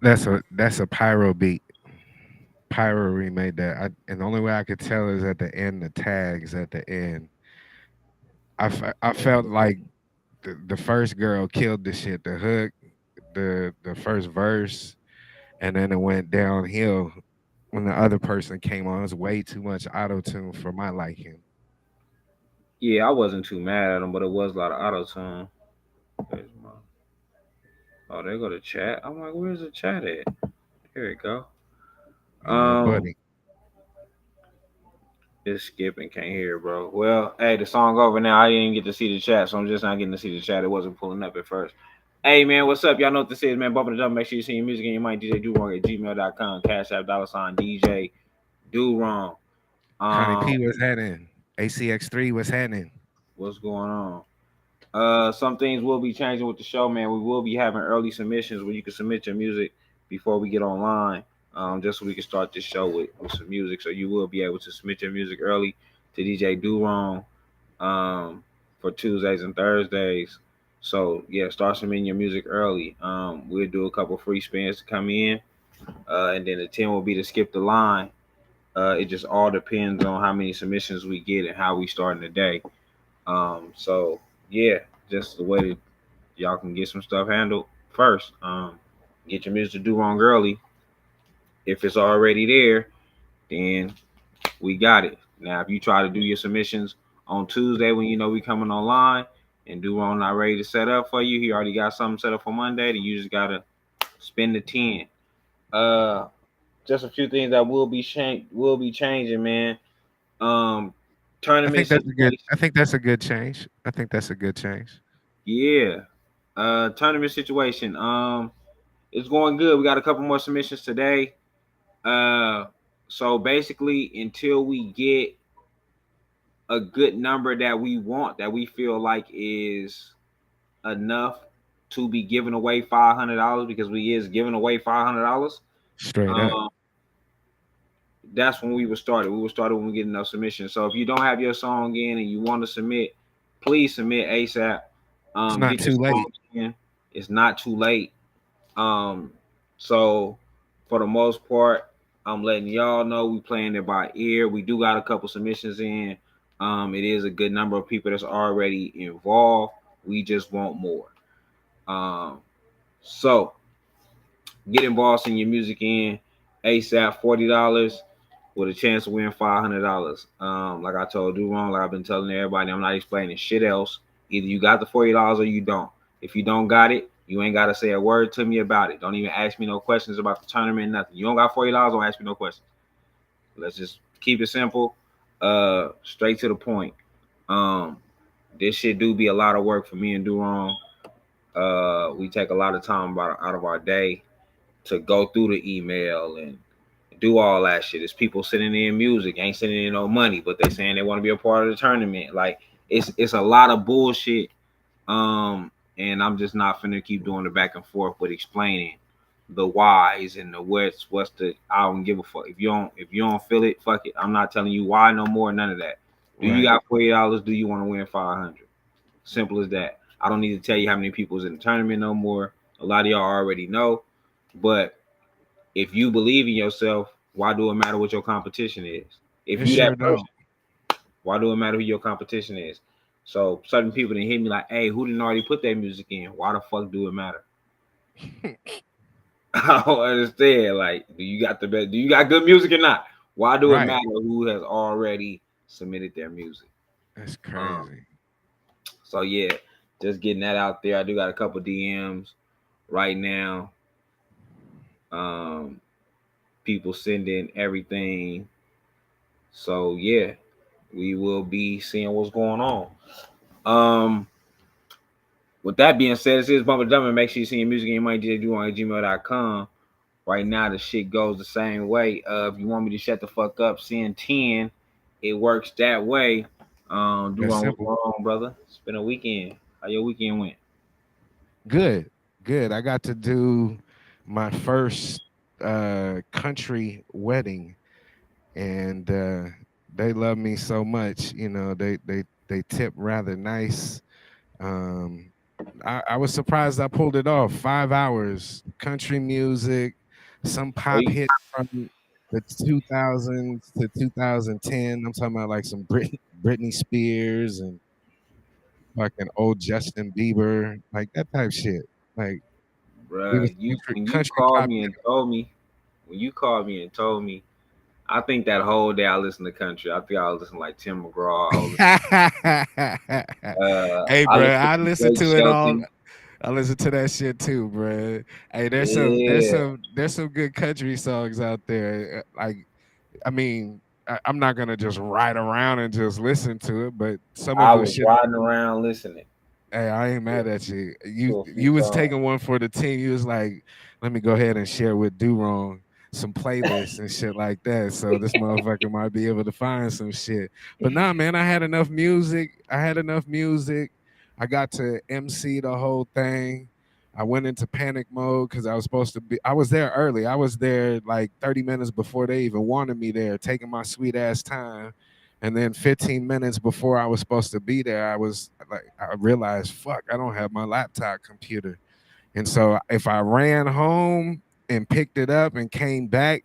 That's a pyro beat. Pyro remade that. And the only way I could tell is at the end, the tags at the end. I felt like the first girl killed the shit. The hook, the first verse, and then it went downhill when the other person came on. It was way too much auto tune for my liking. Yeah, I wasn't too mad at him, but it was a lot of auto tune. Oh, they go to chat. I'm like, where's the chat at? Here we go. Yeah, Um, buddy. it's skipping, can't hear, bro. Well, hey, the song over now. I didn't even get to see the chat, so I'm just not getting to see the chat. It wasn't pulling up at first. Hey, man, what's up? Y'all know what this is, man. Bumping the jump. Make sure you send your music in your mind. DJ Do Wrong at gmail.com. Cash App, $ DJ Do Wrong. Connie Um, P was happening. ACX3 was happening. what's going on? Some things will be changing with the show, man. We will be having early submissions where you can submit your music before we get online, just so we can start this show with some music. So you will be able to submit your music early to DJ Do Wrong for Tuesdays and Thursdays. So yeah, start submitting your music early. We'll do a couple free spins to come in, and then the 10 will be to skip the line. It just all depends on how many submissions we get and how we start in the day. So yeah, just the way that y'all can get some stuff handled first. Get your music to do wrong early. If it's already there, then we got it. Now, if you try to do your submissions on Tuesday when you know we coming online and do wrong not ready to set up for you, he already got something set up for Monday. Then you just gotta spend the 10. Uh, just a few things that will be changing, man. Um, I tournament think that's a good. I situation. think that's a good change. I think that's a good change. Yeah. Tournament situation. It's going good. We got a couple more submissions today. Uh, so basically, until we get a good number that we want, that we feel like is enough to be giving away $500, because we is giving away $500. Straight up. Um, that's when we would start it. We would start it when we get enough submissions. So if you don't have your song in and you want to submit, please submit ASAP. It's not Get your too song late. in. It's not too late. Um, so for the most part, I'm letting y'all know we playing it by ear. We do got a couple submissions in. It is a good number of people that's already involved. We just want more. Um, so get involved, send your music in ASAP. $40 with a chance to win $500. Like I told you wrong, like I've been telling everybody, I'm not explaining shit else. Either you got the $40 or you don't. If you don't got it, you ain't gotta say a word to me about it. Don't even ask me no questions about the tournament, nothing. You don't got $40, don't ask me no questions. Let's just keep it simple, straight to the point. Um, this shit do be a lot of work for me and Durong. We take a lot of time out of our day to go through the email and do all that shit. It's people sending in music, ain't sending in no money, but they saying they want to be a part of the tournament. Like it's a lot of bullshit. And I'm just not finna keep doing the back and forth with explaining the whys and the what's the I don't give a fuck. If you don't feel it, fuck it. I'm not telling you why no more, none of that. Do you Right. got $40? Do you want to win 500? Simple as that. I don't need to tell you how many people's in the tournament no more. A lot of y'all already know. But if you believe in yourself, why do it matter what your competition is? If It you sure that don't. person, why do it matter who your competition is? So certain people didn't hit me like, hey, who didn't already put that music in? Why the fuck do it matter? I don't understand. Like, do you got the best? Do you got good music or not? Why do it Right. matter who has already submitted their music? That's Um, crazy. so yeah, just getting that out there. I do got a couple DMs right now. Um, people sending everything. So yeah, we will be seeing what's going on. Um, with that being said, this is Bumper Dumber. Make sure you send your music and you might do on gmail.com. Right now, the shit goes the same way. If you want me to shut the fuck up, send 10. It works that way. Do That's on what's simple. going on, brother. It's been a weekend. How your weekend went? Good. Good. I got to do my first country wedding, and they love me so much. They tip rather nice. Um I was surprised I pulled it off. 5 hours, country music, some pop Wait, hit from the 2000s to 2010. I'm talking about like some Britney Spears and fucking old Justin Bieber, like that type shit. Like it was bruh, you country, when you country called pop. me and told me, when you called me and told me, I think that whole day I listened to country. I think I was listening like Tim McGraw. Hey, I bro, listened I to listen Blake to it all. Shelton. I listen to that shit too, bro. Hey, Yeah, there's some good country songs out there. Like, I mean, I'm not gonna just ride around and just listen to it, but some I of it was should. riding around listening Hey, I ain't to, mad at you. to a few You was songs. taking one for the team. You was like, let me go ahead and share with Do Wrong some playlists and shit like that. So this motherfucker might be able to find some shit. But nah, man, I had enough music. I had enough music. I got to MC the whole thing. I went into panic mode because I was supposed to be. I was there early. I was there like 30 minutes before they even wanted me there, taking my sweet ass time. And then 15 minutes before I was supposed to be there, I was like, I realized, fuck, I don't have my laptop computer. And so if I ran home and picked it up and came back,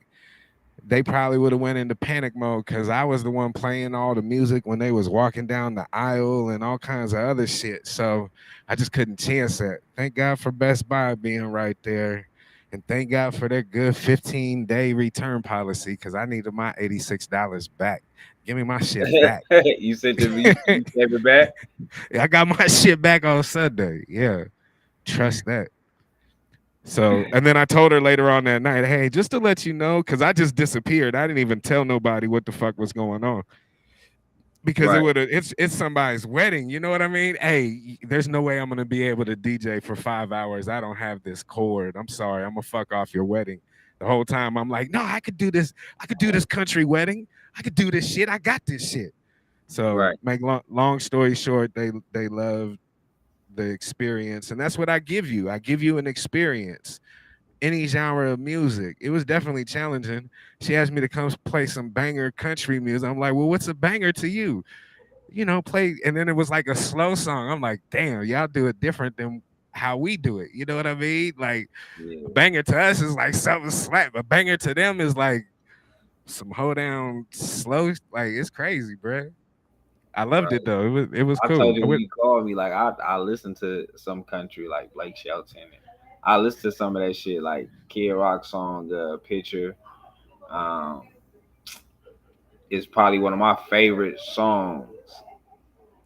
they probably would have went into panic mode because I was the one playing all the music when they was walking down the aisle and all kinds of other shit. So I just couldn't chance it. Thank God for Best Buy being right there. And thank God for their good 15-day return policy because I needed my $86 back. Give me my shit back. You sent it me. You sent it back. I got my shit back on Sunday. Yeah, trust that. So, and then I told her later on that night, hey, just to let you know, because I just disappeared. I didn't even tell nobody what the fuck was going on because it Right. would have. It's somebody's wedding. You know what I mean? Hey, there's no way I'm gonna be able to DJ for 5 hours. I don't have this cord. I'm sorry. I'm gonna fuck off your wedding. The whole time I'm like, no, I could do this. I could do this country wedding. I could do this shit. I got this shit. So, Right. make long story short, they loved the experience, and that's what I give you. I give you an experience, any genre of music. It was definitely challenging. She asked me to come play some banger country music. I'm like, well, what's a banger to you? You know, play. And then it was like a slow song. I'm like, damn, y'all do it different than how we do it. You know what I mean? Like a Yeah. banger to us is like something slap. A banger to them is like some hold down slow. Like it's crazy, bro. I loved it Right. though. It was I told cool. you I when went. you called me, like I listened to some country like Blake Shelton. And I listened to some of that shit like Kid Rock song, Picture. Um, is probably one of my favorite songs.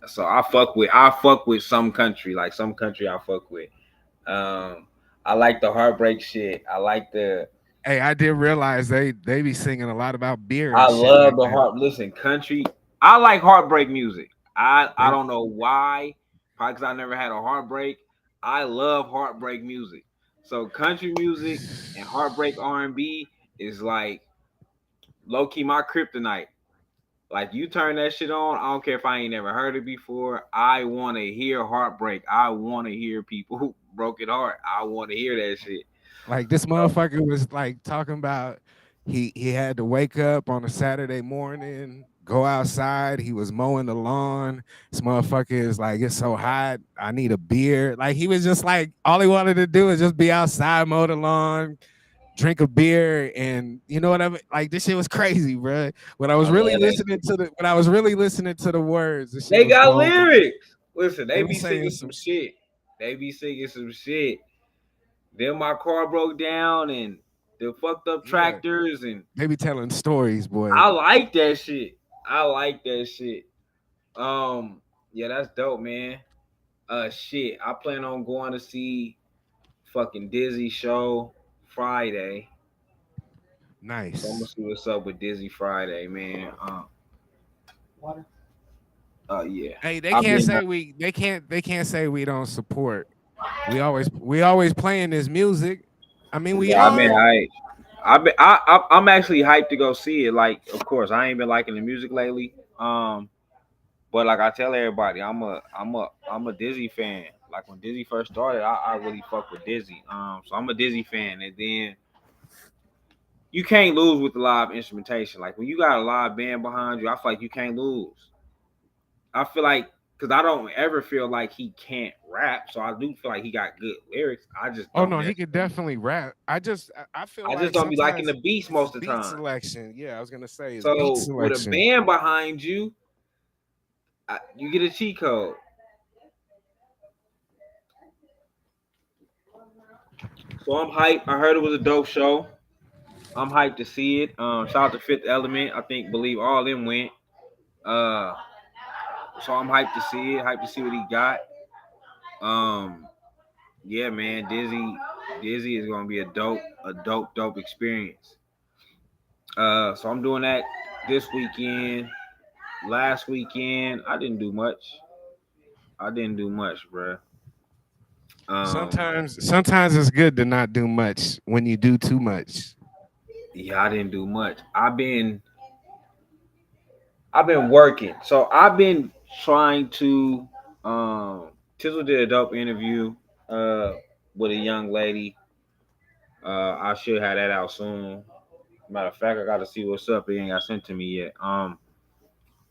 So I fuck with some country, like some country I fuck with. Um, I like the heartbreak shit. I like the Hey, I did realize they be singing a lot about beer I and shit love like the that. heart. Listen, country. I like heartbreak music. I They don't know why. Probably because I never had a heartbreak. I love heartbreak music. So country music and heartbreak R&B is like low key my kryptonite. Like you turn that shit on, I don't care if I ain't never heard it before. I want to hear heartbreak. I want to hear people who broke it heart. I want to hear that shit. Like this motherfucker was like talking about he had to wake up on a Saturday morning, go outside. He was mowing the lawn. This motherfucker is like, it's so hot. I need a beer. Like he was just like, all he wanted to do is just be outside, mow the lawn, drink a beer, and you know what I mean. Like this shit was crazy, bro. I love that shit. When I was really listening to the words, this shit They was got blowing my. lyrics. Listen, they They were be saying singing some some. shit. They be singing some shit. Then my car broke down and the fucked up Yeah, tractors and they be telling stories, boy. I like that shit. I like that shit. Um, yeah, that's dope, man. Shit, I plan on going to see fucking Dizzy show Friday. So I'm gonna Nice. see what's up with Dizzy Friday, man. Yeah. Hey, I've been. they can't say we don't support. We always playing this music. I mean, we Yeah, I've been are. hyped. I'm actually hyped to go see it. Like, of course, I ain't been liking the music lately. But like I tell everybody, I'm a Dizzy fan. Like when Dizzy first started, I really fuck with Dizzy. So I'm a Dizzy fan, and then you can't lose with the live instrumentation. Like when you got a live band behind you, I feel like you can't lose. I feel like because I don't ever feel like he can't rap. So I do feel like he got good lyrics. I just Oh don't no, he could necessarily. definitely rap. I feel I just like don't be liking the sometimes beats his most of the beat time. selection. Yeah, I was gonna say his beat So with a selection. band behind you, you get a cheat code. So I'm hyped. I heard it was a dope show. I'm hyped to see it. Shout out to Fifth Element. I think Believe all them went. Uh, so I'm hyped to see it. Hyped to see what he got. Um, yeah, man, Dizzy is gonna be a dope experience. So I'm doing that this weekend. Last weekend, I didn't do much. I didn't do much, bruh. Um, Sometimes it's good to not do much when you do too much. yeah, I didn't do much. I've been working. So I've been trying to Tizzle did a dope interview uh with a young lady. I should have that out soon. Matter of fact, I gotta see what's up. It ain't got sent to me yet.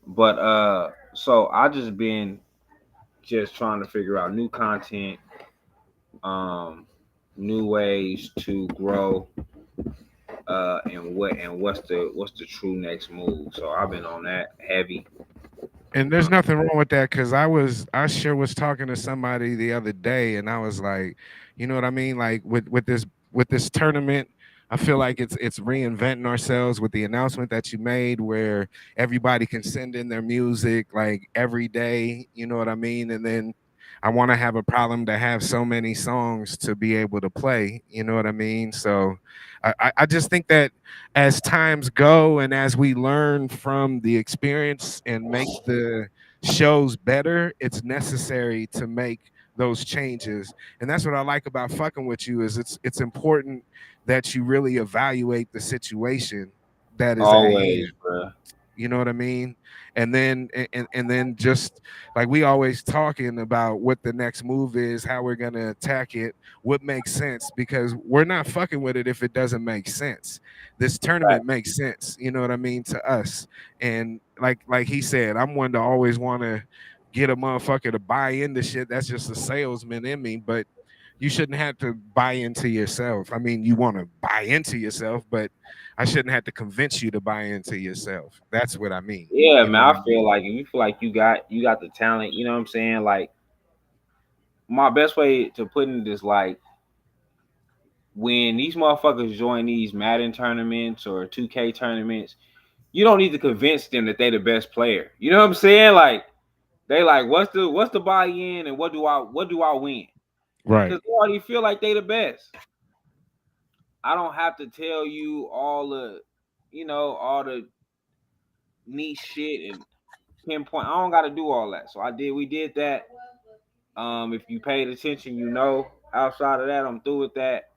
But so I just been just trying to figure out new content, um, new ways to grow, and what's the true next move. So I've been on that heavy. And there's nothing wrong with that because I sure was talking to somebody the other day and I was like, you know what I mean? Like with this tournament, I feel like it's reinventing ourselves with the announcement that you made where everybody can send in their music like every day, you know what I mean? And then I want to have a problem to have so many songs to be able to play, you know what I mean? So I just think that as times go and as we learn from the experience and make the shows better, it's necessary to make those changes. And that's what I like about fucking with you is it's important that you really evaluate the situation that is at Always, hand. bro. You know what I mean? And then just like we always talking about what the next move is, how we're gonna attack it, what makes sense, because we're not fucking with it if it doesn't make sense. This Right. tournament makes sense, you know what I mean, to us. And like he said, I'm one to always want to get a motherfucker to buy into shit. That's just a salesman in me, but you shouldn't have to buy into yourself. I mean, you want to buy into yourself, but I shouldn't have to convince you to buy into yourself. That's what I mean. Yeah, You know man. what I I feel mean? like if you feel like you got the talent, you know what I'm saying? Like my best way to put it is like when these motherfuckers join these Madden tournaments or 2K tournaments, you don't need to convince them that they the best player. You know what I'm saying? Like they like what's the buy-in and what do I win? Right. Because they already feel like they the best. I don't have to tell you all the niche shit and pinpoint. I don't got to do all that. So we did that. If you paid attention, you know. Outside of that, I'm through with that.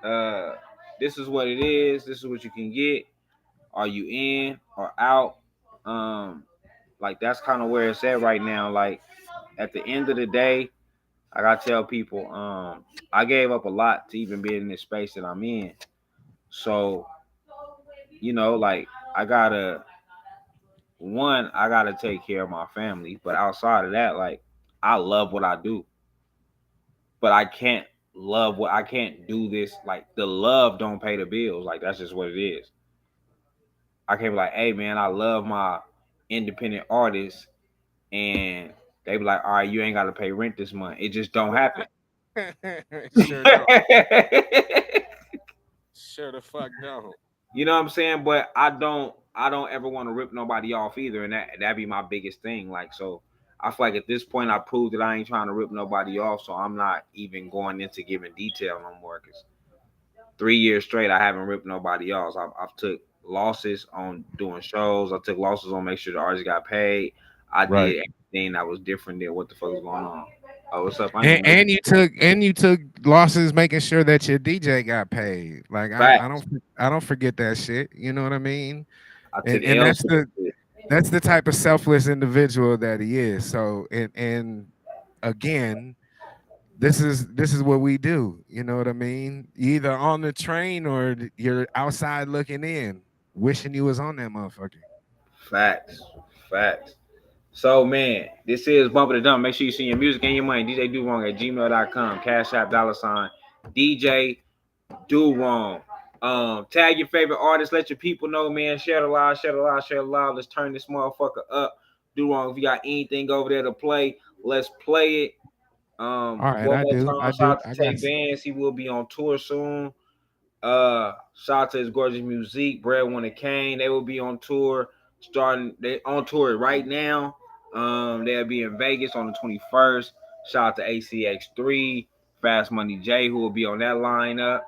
Uh, this is what it is. This is what you can get. Are you in or out? Um, like that's kind of where it's at right now. Like at the end of the day, I gotta tell people, I gave up a lot to even be in this space that I'm in. So, like I gotta I gotta take care of my family. But outside of that, like I love what I do. But I can't do this. Like the love don't pay the bills. Like that's just what it is. I can't be like, hey man, I love my independent artists, and they be like, all right, you ain't got to pay rent this month. It just don't happen. Sure don't. Sure the fuck don't. You know what I'm saying? But I don't ever want to rip nobody off either, and that be my biggest thing. Like so, I feel like at this point I proved that I ain't trying to rip nobody off, so I'm not even going into giving detail no more. Cause 3 years straight I haven't ripped nobody off. I've took losses on doing shows. I took losses on make sure the artist got paid. I Right. did everything that was different than what the fuck was going on. Oh, what's up? I ain't And, gonna make and you took losses making sure that your DJ got paid. Like facts. I don't forget that shit. You know what I mean? I took And L's that's for the this. that's the type of selfless individual that he is. So and again, this is what we do. You know what I mean? You either on the train or you're outside looking in, wishing you was on that motherfucker. Facts, facts. So man, this is Bumper the Dump. Make sure you send your music and your money. DJ Do Wrong at gmail.com. Cash App $ DJ Do Wrong. Tag your favorite artists. Let your people know, man. Share the live, share the live, share the live. Let's turn this motherfucker up. Do Wrong. If you got anything over there to play, let's play it. All right, One I more do. time, I shout do. out I to Tay got. Vance. He will be on tour soon. Shout out to his gorgeous music, Breadwinner Kane. They will be on tour. They on tour right now. They'll be in Vegas on the 21st. Shout out to ACX3, Fast Money J, who will be on that lineup.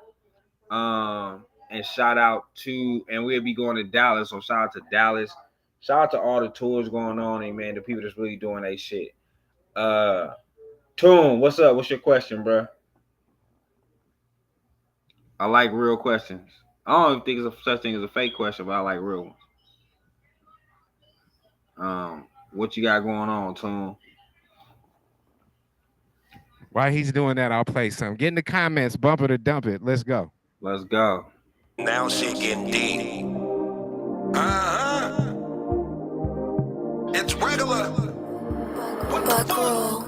And shout out to, and we'll be going to Dallas. So shout out to Dallas. Shout out to all the tours going on, and man, the people that's really doing their shit. Toon, what's up? What's your question, bro? I like real questions. I don't think it's a such thing as a fake question, but I like real ones. What you got going on, Toon? While he's doing that, I'll play some. Get in the comments, bump it or dump it. Let's go. Let's go. Now shit getting deep. It's regular. What the fuck?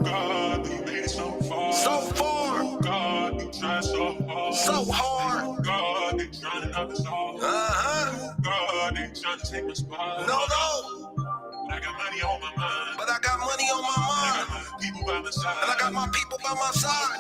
God, you made it so far. So far. God, you tried so hard. So hard. God, they trying to knock us off. God, they trying to take my spot. No. But I got money on my mind. I got my people by my side. And I got my people by my side.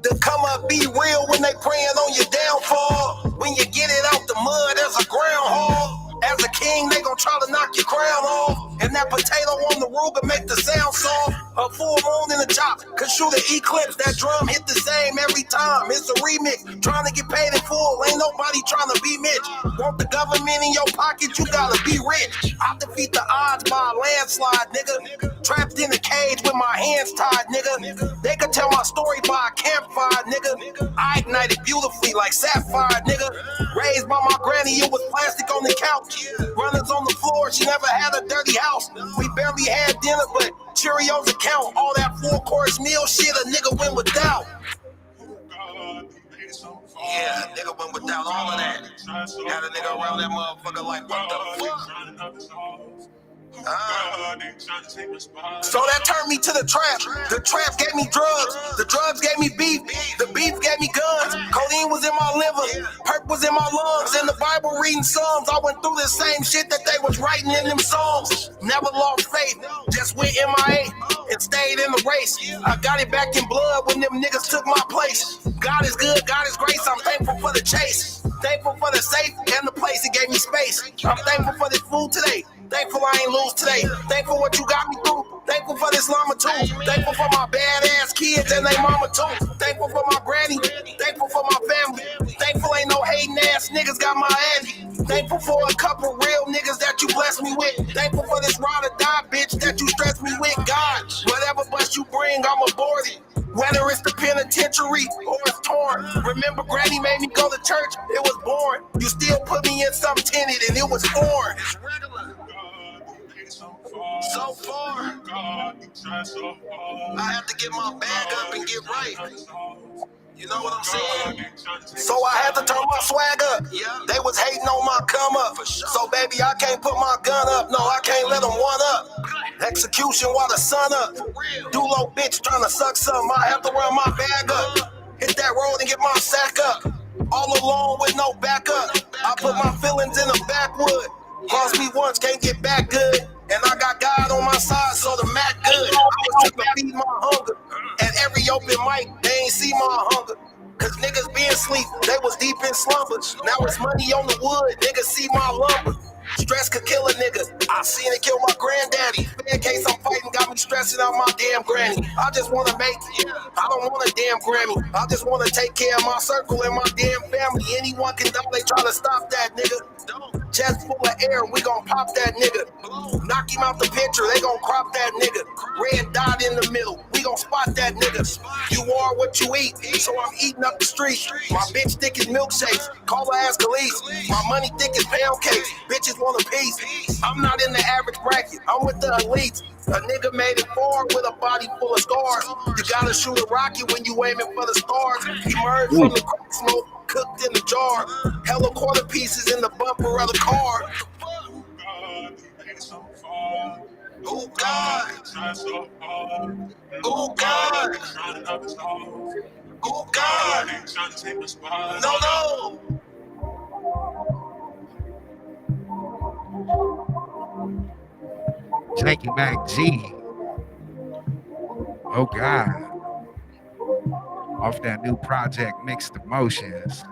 To come up, be real when they praying on your downfall. When you get it out the mud as a groundhog. As a king, they gon' try to knock your crown off. And that potato on the Ruger make the sound soft. A full moon in the chop, could shoot an eclipse. That drum hit the same every time. It's a remix, trying to get paid in full. Ain't nobody trying to be Mitch. Want the government in your pocket, you gotta be rich. I defeat the odds by a landslide, nigga. Trapped in a cage with my hands tied, nigga. They could tell my story by a campfire, nigga. I ignited beautifully like sapphire, nigga. Raised by my granny, it was plastic on the couch. Runners on the floor, she never had a dirty house. We barely had dinner, but Cheerios account. All that 4-course meal shit a nigga went without. Yeah, nigga went without all of that. Had a nigga around that motherfucker like, what the fuck? So that turned me to the trap. The trap gave me drugs. The drugs gave me beef. The beef gave me guns. Codeine was in my liver. Perp was in my lungs. In the Bible reading Psalms, I went through the same shit that they was writing in them songs. Never lost faith. Just went MIA and stayed in the race. I got it back in blood when them niggas took my place. God is good. God is grace. I'm thankful for the chase. Thankful for the safe and the place it gave me space. I'm thankful for this food today. Thankful I ain't lose today. Thankful what you got me through. Thankful for this llama too. Thankful for my badass kids and they mama too. Thankful for my granny. Thankful for my family. Thankful ain't no hating ass niggas got my Andy. Thankful for a couple real niggas that you bless me with. Thankful for this ride or die bitch that you stress me with. God, whatever bus you bring, I'm aboard it. Whether it's the penitentiary or it's torn. Remember Granny made me go to church, it was born. You still put me in something tinted and it was foreign. It's regular. So far, I have to get my bag up and get right. You know what I'm saying? So I had to turn my swag up. They was hating on my come up. So baby, I can't put my gun up. No, I can't let them one up. Execution while the sun up. Dulo bitch trying to suck some. I have to run my bag up. Hit that road and get my sack up. All alone with no backup. I put my feelings in the backwood. Cross me once, can't get back good. And I got God on my side, so the Mac good. I was trying to feed my hunger. At every open mic, they ain't see my hunger. Cause niggas been asleep, they was deep in slumber. Now it's money on the wood, niggas see my lumber. Stress could kill a nigga. I seen it kill my granddaddy. In case I'm fighting, got me stressing out my damn granny. I just wanna make it. I don't want a damn Grammy. I just wanna take care of my circle and my damn family. Anyone can die, they try to stop that nigga. Chest full of air, we gon' pop that nigga. Knock him out the picture, they gon' crop that nigga. Red dot in the middle, we gon' spot that nigga. You are what you eat, so I'm eating up the street. My bitch thick as milkshakes, call her ass Khalees. My money thick as pound cakes, bitches want a piece. I'm not in the average bracket, I'm with the elites. A nigga made it far with a body full of scars. You gotta shoot a rocket when you aiming for the stars. Emerge from the crack smoke, cooked in the jar. Hella quarter pieces in the bumper of the car. Oh God. Oh God. Oh God. No, no. Janky Mac G. Oh God. Off that new project, Mixed Emotions.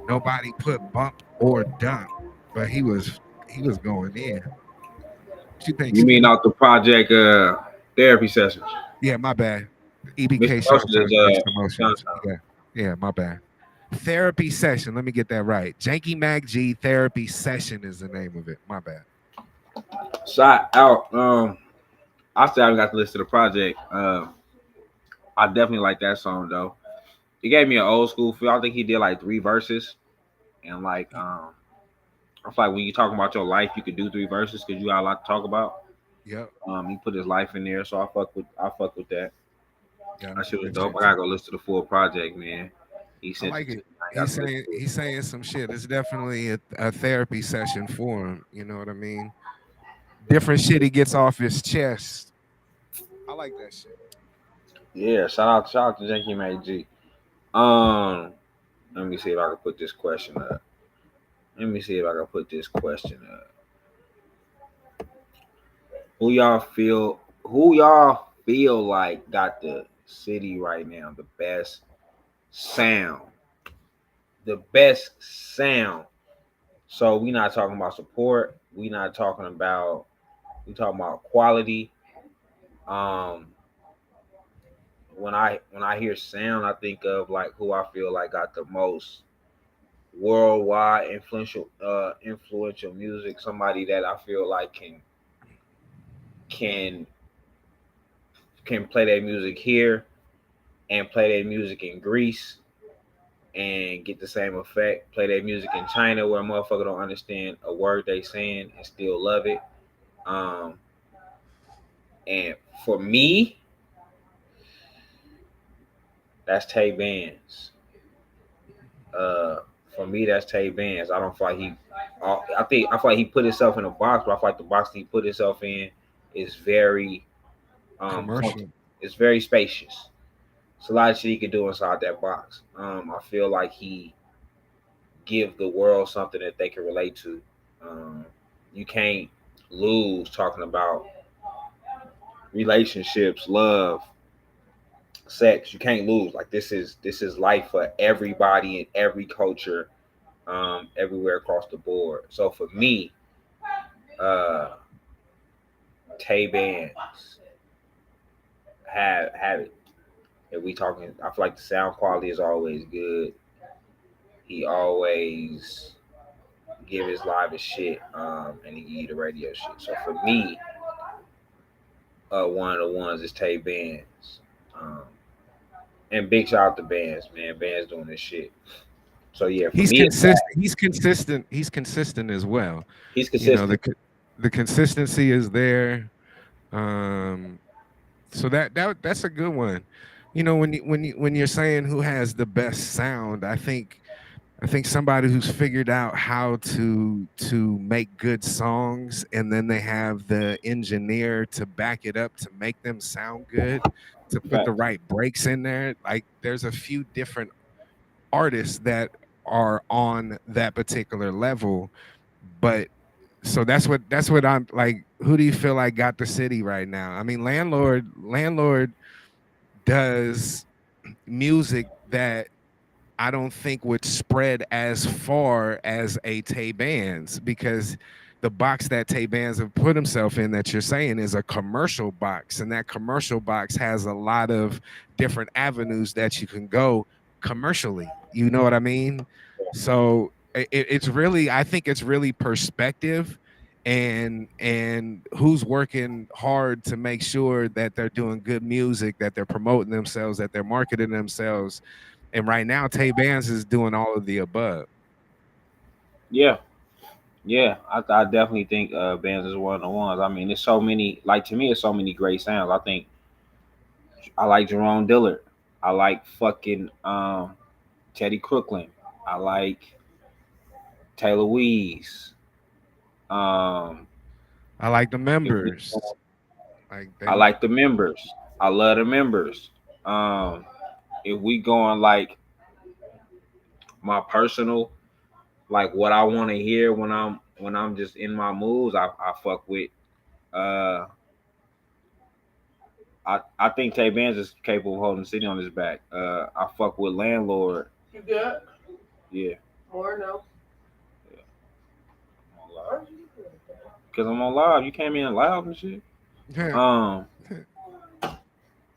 Nobody put bump or dunk, but he was going in. What you think, You mean Ski? out the project therapy sessions? Yeah, my bad. Mr. EBK Motion is Showtime, Mixed Emotions. Showtime. Yeah, my bad. Therapy session. Let me get that right. Janky Mac G Therapy Session is the name of it. My bad. Shot out. I still haven't got to listen to the project. I definitely like that song though. He gave me an old school feel. I think he did like 3 verses, and like I feel like when you talking about your life, you could do 3 verses because you got a lot to talk about. Yep. He put his life in there, so I fuck with that. Yeah, That shit was good dope. shit I too. gotta go listen to the full project, man. He I sent it like to it. me. I got to listen to it. He's saying some shit. It's definitely a therapy session for him. You know what I mean? Different shit he gets off his chest. I like that shit. Yeah, shout out to Janky Mac G. Um, let me see if I can put this question up. Let me see if I can put this question up. Who y'all feel like got the city right now the best sound? The best sound. So we not talking about support. We talking about quality. Um, when I hear sound, I think of like who I feel like got the most worldwide influential music. Somebody that I feel like can can play their music here and play their music in Greece and get the same effect. Play their music in China where a motherfucker don't understand a word they saying and still love it. Um, and for me, that's Tay Bands. Uh, for me, that's Tay Bands. I don't feel like I feel like he put himself in a box, but I feel like the box that he put himself in is very Commercial. it's very spacious. It's a lot of shit he could do inside that box. I feel like he give the world something that they can relate to. Um, you can't lose talking about relationships, love, sex. You can't lose. Like this is life for everybody in every culture, everywhere across the board. So for me, uh, Tay Bands have it. If we talking, I feel like the sound quality is always good. He always give his live as shit, and he give you the radio shit. So for me, one of the ones is Tay Bands. Um, and big shout out to Bands, man. Bands doing this shit. So yeah, for He's me, it's that. consistent. He's consistent. He's consistent as well. He's You know consistent. the consistency is there. Um, so that's a good one. You know when you're saying who has the best sound, I think somebody who's figured out how to make good songs, and then they have the engineer to back it up to make them sound good, to put the Fact. right breaks in there. Like there's a few different artists that are on that particular level, but so that's what I'm like. Who do you feel like got the city right now? I mean, landlord does music that I don't think would spread as far as a Tay Bands, because the box that Tay Bands have put himself in, that you're saying, is a commercial box, and that commercial box has a lot of different avenues that you can go commercially. You know what I mean? So it's really, I think it's really perspective, and who's working hard to make sure that they're doing good music, that they're promoting themselves, that they're marketing themselves. And right now, Tay Bands is doing all of the above. Yeah, yeah. I definitely think Bands is one of the ones. I mean, there's so many. Like to me, it's so many great sounds. I think I like Jerome Dillard. I like fucking Teddy Crooklyn. I like Taylor Weeze. Um, I like the if we, members. Like I they, like the members. I love the members. Um, if we going like my personal, like what I want to hear when I'm just in my moods, I fuck with. Uh, I think Tay Bands is capable of holding the city on his back. I fuck with Landlord. You good? Yeah, Or no? yeah. Because I'm on live. You came in loud and shit. yeah, Um,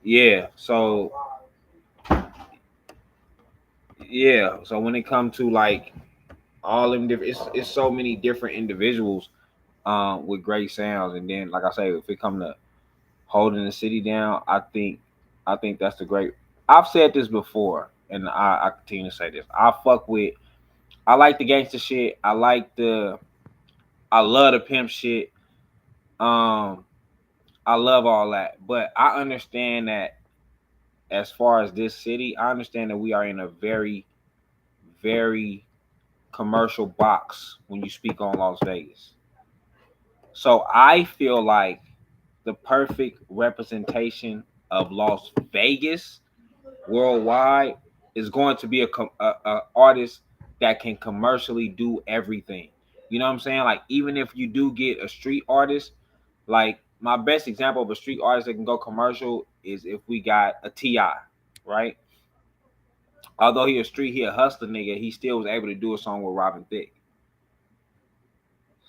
yeah. So yeah. So when it comes to like all them different, it's so many different individuals with great sounds. And then like I say, if it come to holding the city down, I think that's the great. I've said this before, and I continue to say this. I like the gangster shit. I love the pimp shit. Um, I love all that, but I understand that as far as this city, I understand that we are in a very, very commercial box when you speak on Las Vegas. So I feel like the perfect representation of Las Vegas worldwide is going to be a artist that can commercially do everything. You know what I'm saying? Like even if you do get a street artist, like my best example of a street artist that can go commercial is if we got a Ti, right? Although he a hustler nigga, he still was able to do a song with Robin Thicke.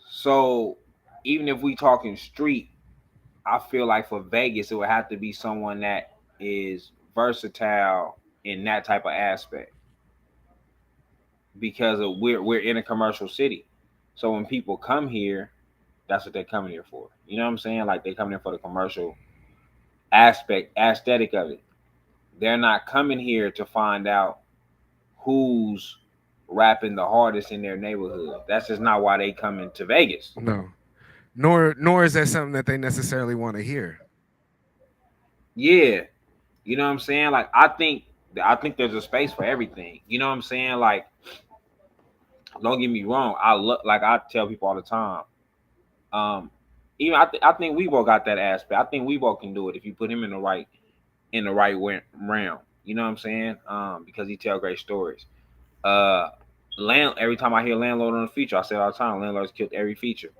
So even if we talking street, I feel like for Vegas it would have to be someone that is versatile in that type of aspect because we're in a commercial city. So when people come here, that's what they're coming here for. You know what I'm saying? Like they coming in for the commercial aesthetic of it. They're not coming here to find out who's rapping the hardest in their neighborhood. That's just not why they come into Vegas. no. Nor is that something that they necessarily want to hear. Yeah, you know what I'm saying? Like I think there's a space for everything. You know what I'm saying? Like don't get me wrong. I look like I tell people all the time. Um, even I think Weibo got that aspect. I think Weibo can do it if you put him in the right realm. You know what I'm saying? Because he tell great stories. Uh, every time I hear Landlord on a feature, I say all the time, Landlord's killed every feature.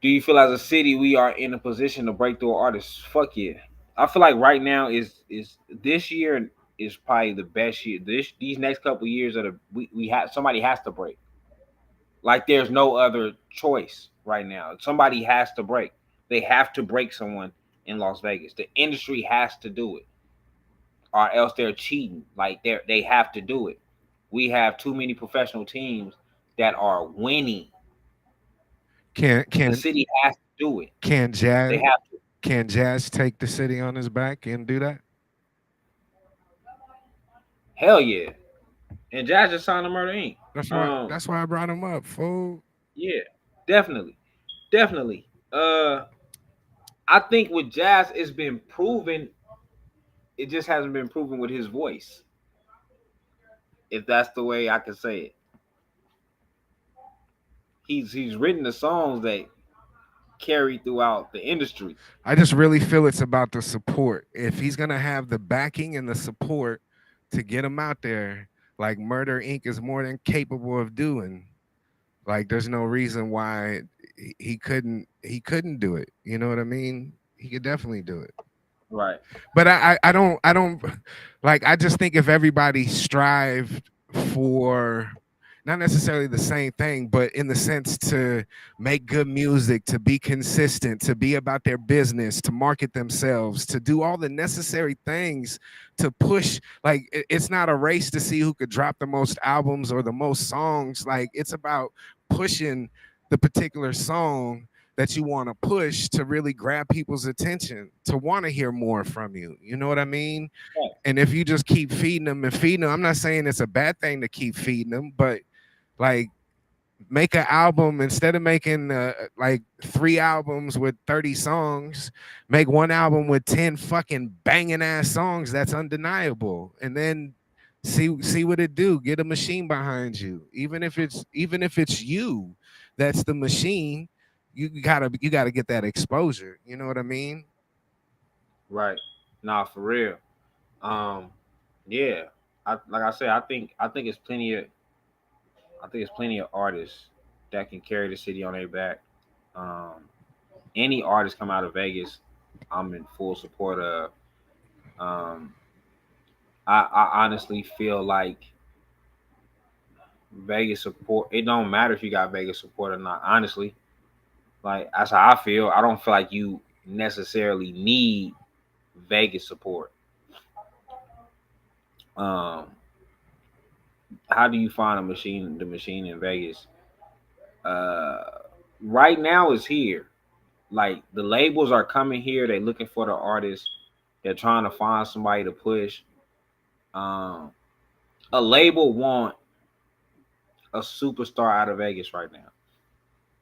Do you feel as a city we are in a position to break through artists? Fuck yeah. I feel like right now is this year is probably the best year. These next couple of years are we have somebody has to break. Like there's no other choice right now. Somebody has to break. They have to break someone in Las Vegas. The industry has to do it, or else they're cheating. Like they have to do it. We have too many professional teams that are winning. Can The can city has to do it. can They Jazz have to. can Jazz take the city on his back and do that? Hell yeah. And Jazz just signed to Murder Inc. That's why I brought him up, fool. Yeah, definitely, definitely. I think with Jazz, it's been proven. It just hasn't been proven with his voice, if that's the way I can say it. He's written the songs that carry throughout the industry. I just really feel it's about the support. If he's gonna have the backing and the support to get him out there, like Murder Inc. is more than capable of doing. Like there's no reason why he couldn't do it. You know what I mean? He could definitely do it. Right. But I don't like I just think if everybody strived for not necessarily the same thing, but in the sense to make good music, to be consistent, to be about their business, to market themselves, to do all the necessary things to push. Like it's not a race to see who could drop the most albums or the most songs. Like it's about pushing the particular song that you want to push to really grab people's attention, to want to hear more from you. You know what I mean? Right. And if you just keep feeding them and feeding them, I'm not saying it's a bad thing to keep feeding them, but like make an album instead of making like 3 albums with 30 songs, make one album with 10 fucking banging ass songs that's undeniable. And then See what it do. Get a machine behind you. Even if it's you that's the machine, you gotta get that exposure. You know what I mean? Right. Nah, for real. Um, yeah. Like I said, I think it's plenty of artists that can carry the city on their back. Um, any artist come out of Vegas, I'm in full support of. Um, I honestly feel like Vegas support. It don't matter if you got Vegas support or not. Honestly, like that's how I feel. I don't feel like you necessarily need Vegas support. Um, how do you find the machine in Vegas? Uh, right now is here. Like the labels are coming here. They're looking for the artists. They're trying to find somebody to push. Um, a label want a superstar out of Vegas right now.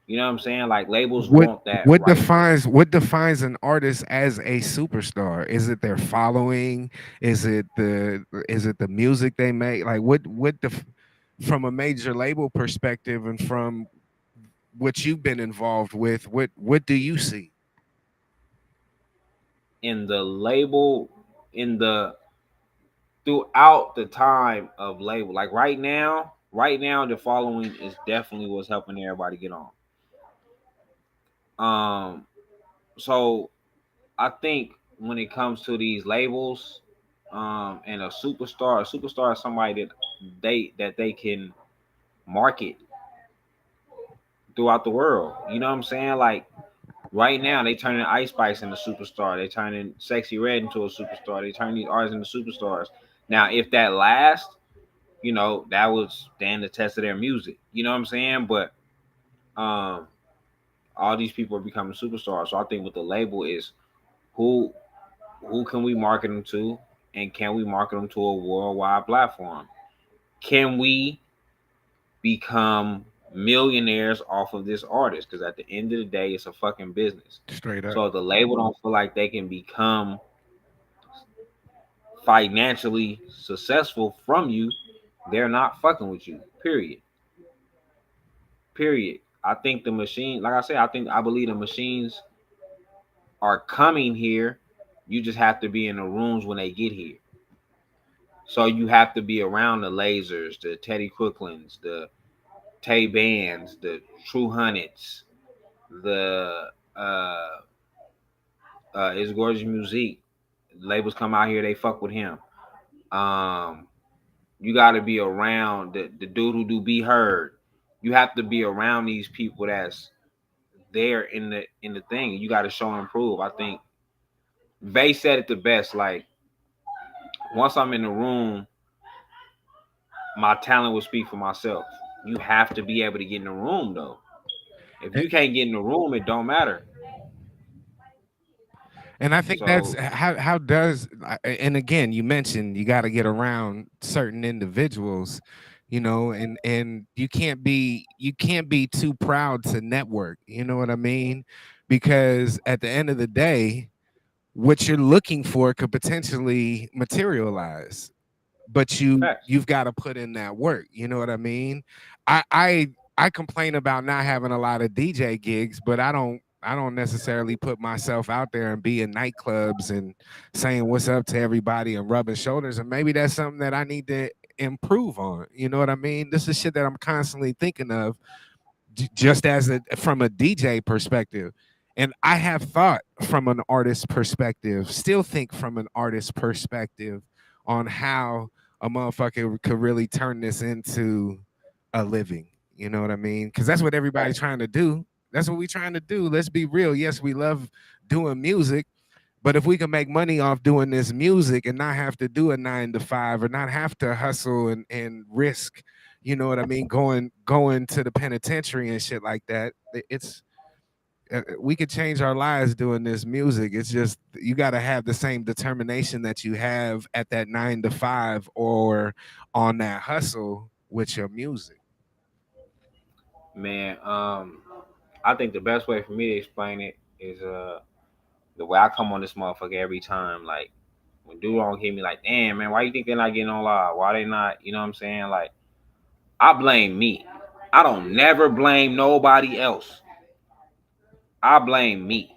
You know what I'm saying? Like labels What want that what right now. defines an artist as a superstar? Is it their following? Is it the music they make? Like from a major label perspective and from what you've been involved with, what do you see? In the label, in the throughout the time of label, like right now, the following is definitely what's helping everybody get on. Um, so I think when it comes to these labels, and a superstar is somebody that they can market throughout the world. You know what I'm saying? Like right now, they turning Ice Spice into a superstar. They turning Sexy Red into a superstar. They turning these artists into superstars. Now, if that lasts, you know, that would stand the test of their music. You know what I'm saying? But um, all these people are becoming superstars. So I think with the label is who who can we market them to, and can we market them to a worldwide platform? Can we become millionaires off of this artist? Because at the end of the day, it's a fucking business. Straight up. So if the label don't feel like they can become financially successful from you, they're not fucking with you. Period. Period. I think the machine, like I said, I believe the machines are coming here. You just have to be in the rooms when they get here. So you have to be around the lasers, the Teddy Crooklins, the Tay Bands, the True Hunnits, the It's Gorgeous Music. Labels come out here, they fuck with him. Um, you got to be around the dude who do Be Heard. You have to be around these people that's there in the thing. You got to show and prove. I think Vay said it the best. Like once I'm in the room, my talent will speak for myself. You have to be able to get in the room though. If And, you can't get in the room, it don't matter. and I think that's So how does and again, you mentioned you got to get around certain individuals, and you can't be too proud to network, you know what I mean? Because at the end of the day, what you're looking for could potentially materialize, but facts. you've got to put in that work. You know what I mean? I complain about not having a lot of DJ gigs, but I don't necessarily put myself out there and be in nightclubs and saying what's up to everybody and rubbing shoulders. And maybe that's something that I need to improve on. You know what I mean? This is shit that I'm constantly thinking of, just as from a DJ perspective. And I have thought from an artist perspective, still think from an artist perspective on how a motherfucker could really turn this into a living. You know what I mean? Because that's what everybody's Facts. trying to do. That's what we're trying to do. Let's be real. Yes, we love doing music, but if we can make money off doing this music and not have to do a 9 to 5 or not have to hustle and risk, you know what I mean, going to the penitentiary and shit like that, it's we could change our lives doing this music. It's just you got to have the same determination that you have at that 9 to 5 or on that hustle with your music. Man, I think the best way for me to explain it is the way I come on this motherfucker every time. Like When dude don't hit me like, damn man, why you think they're not getting on live? Why they not? You know what I'm saying? Like, I blame me. I don't never blame nobody else. I blame me.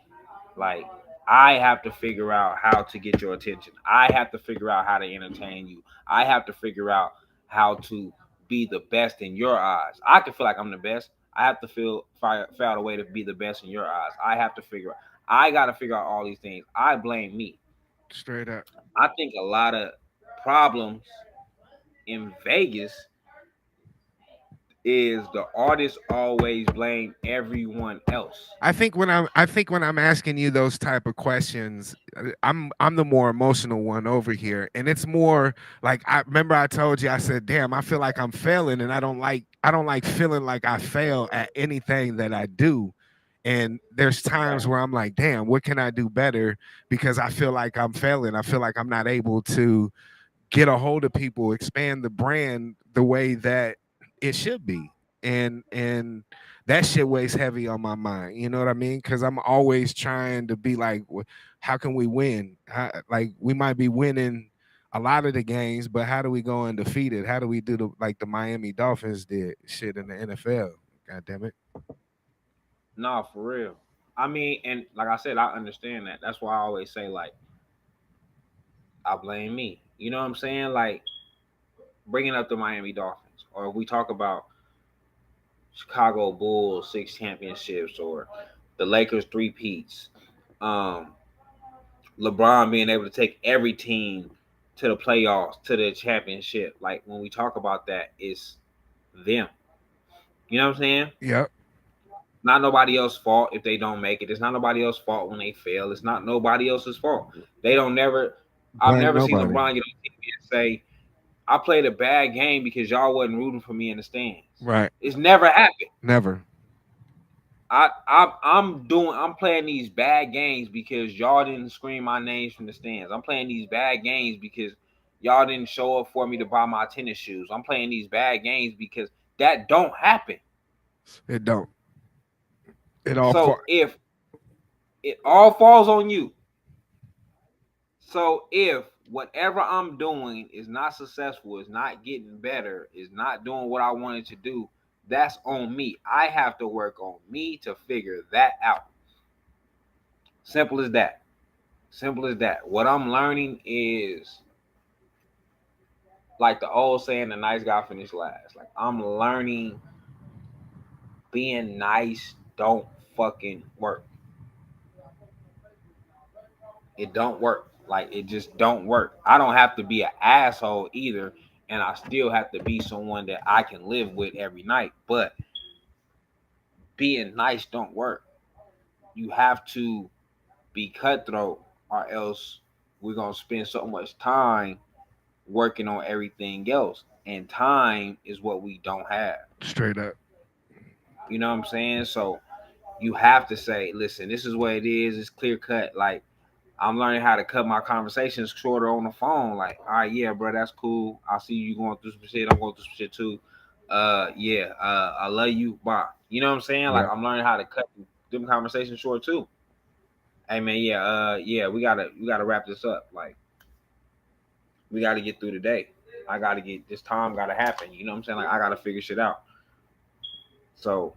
Like, I have to figure out how to get your attention. I have to figure out how to entertain you. I have to figure out how to be the best in your eyes. I can feel like I'm the best. I have to figure out a way to be the best in your eyes. I have to figure out. I got to figure out all these things. I blame me. Straight up. I think a lot of problems in Vegas is the artists always blame everyone else. I think when I'm asking you those type of questions, I'm the more emotional one over here, and it's more like I remember I told you I said, "Damn, I feel like I'm failing, and I don't like feeling like I fail at anything that I do." And there's times where I'm like, "Damn, what can I do better?" Because I feel like I'm failing. I feel like I'm not able to get a hold of people, expand the brand the way that it should be. And that shit weighs heavy on my mind. You know what I mean? Because I'm always trying to be like, how can we win? Like we might be winning a lot of the games, but how do we go undefeated? How do we do like the Miami Dolphins did shit in the NFL? God damn it. Nah, for real. I mean, and like I said, I understand that. That's why I always say, like, I blame me. You know what I'm saying? Like, bringing up the Miami Dolphins, or we talk about Chicago Bulls 6 championships, or the Lakers 3 peats. Um, LeBron being able to take every team to the playoffs, to the championship. Like, when we talk about that, it's them. You know what I'm saying? Yep. Not nobody else's fault if they don't make it. It's not nobody else's fault when they fail. It's not nobody else's fault. They don't never. I've Blame never seen nobody. LeBron get on TV and say, "I played a bad game because y'all wasn't rooting for me in the stands." Right. It's never happened. Never. I'm playing these bad games because y'all didn't scream my names from the stands. I'm playing these bad games because y'all didn't show up for me to buy my tennis shoes. I'm playing these bad games because that don't happen. It don't. It all So if it all falls on you, so if whatever I'm doing is not successful, is not getting better, is not doing what I wanted to do, that's on me. I have to work on me to figure that out. Simple as that. Simple as that. What I'm learning is, like the old saying, the nice guy finished last. Like, I'm learning being nice don't fucking work. It don't work. Like, it just don't work. I don't have to be an asshole either, and I still have to be someone that I can live with every night. But being nice don't work. You have to be cutthroat, or else we're gonna spend so much time working on everything else. And time is what we don't have. straight up. You know what I'm saying? So you have to say, listen, this is what it is. It's clear cut. Like, I'm learning how to cut my conversations shorter on the phone. Like, all right, yeah, bro, that's cool. I see you going through some shit. I'm going through some shit too. Yeah, I love you. Bye. You know what I'm saying? Like, Yeah. I'm learning how to cut them conversations short too. Hey man, yeah, we gotta wrap this up. Like, we gotta get through the day. I gotta get this time gotta happen. You know what I'm saying? Like, I gotta figure shit out. So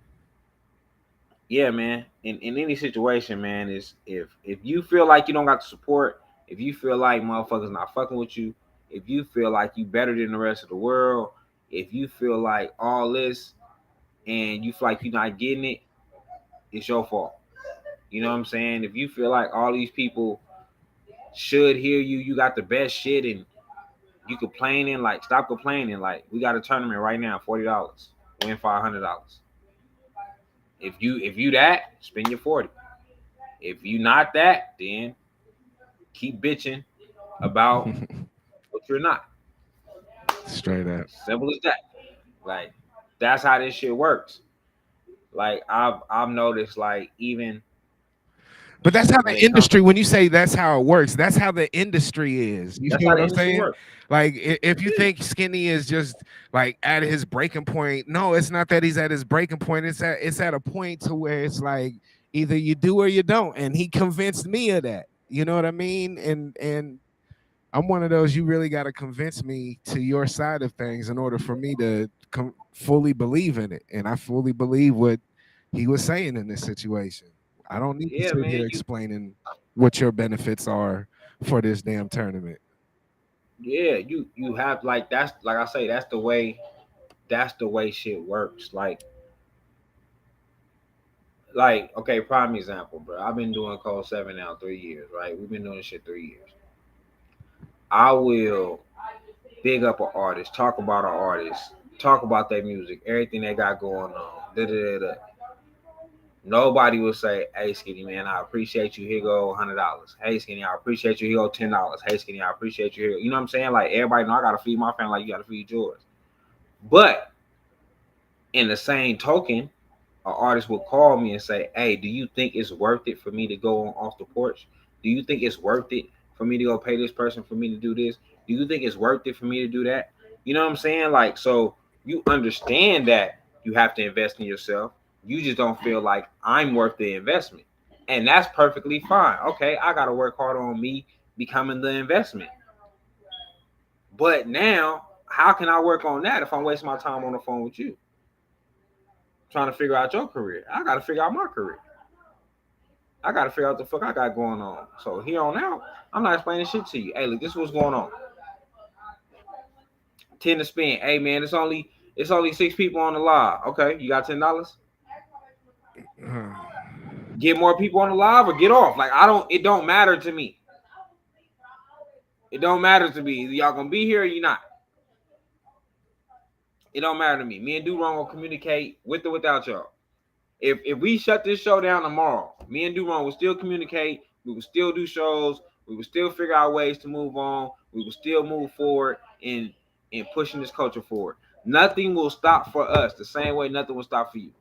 yeah, man. In any situation, man, is if you feel like you don't got the support, if you feel like motherfuckers not fucking with you, if you feel like you better than the rest of the world, if you feel like all this and you feel like you're not getting it, it's your fault. You know what I'm saying? If you feel like all these people should hear you, you got the best shit, and you complaining, like, stop complaining. Like, we got a tournament right now, $40, win $500. If you that, spend your 40. If you not that, then keep bitching about what you're not. Straight up. Simple as that. Like, that's how this shit works. Like, I've noticed, like, even But that's how when the it comes, industry, when you say that's how it works, that's how the industry is. You that's feel how what the I'm industry saying? works. Like if you think Skinny is just like at his breaking point, no, it's not that he's at his breaking point. It's at a point to where it's like either you do or you don't. And he convinced me of that. You know what I mean? And I'm one of those, you really got to convince me to your side of things in order for me to fully believe in it. And I fully believe what he was saying in this situation. I don't need to Yeah, sit man. here explaining what your benefits are for this damn tournament. You have like that's like I say that's the way shit works. Like okay, prime example, bro. I've been doing Code 7 now 3 years, right? We've been doing this shit 3 years. I will big up an artist, talk about an artist, talk about their music, everything they got going on. Da, da, da, da. Nobody will say, "Hey, Skinny man, I appreciate you. Here go $100. Hey, Skinny, I appreciate you. Here go $10. Hey, Skinny, I appreciate you. Here." You know what I'm saying? Like everybody know I gotta feed my family, like you gotta feed yours. But in the same token, an artist will call me and say, "Hey, do you think it's worth it for me to go on off the porch? Do you think it's worth it for me to go pay this person for me to do this? Do you think it's worth it for me to do that?" You know what I'm saying? Like, so you understand that you have to invest in yourself. You just don't feel like I'm worth the investment. And that's perfectly fine. Okay, I got to work hard on me becoming the investment. But now, how can I work on that if I'm wasting my time on the phone with you? Trying to figure out your career. I got to figure out my career. I got to figure out the fuck I got going on. So here on out, I'm not explaining shit to you. Hey, look, this is what's going on. 10 to spend. Hey man, it's only 6 people on the live. Okay, you got $10? Get more people on the live or get off. Like it don't matter to me. It don't matter to me. Either y'all gonna be here or you not. It don't matter to me. Me and Duron will communicate with or without y'all. If we shut this show down tomorrow, me and Duron will still communicate. We will still do shows. We will still figure out ways to move on. We will still move forward in pushing this culture forward. Nothing will stop for us the same way nothing will stop for you.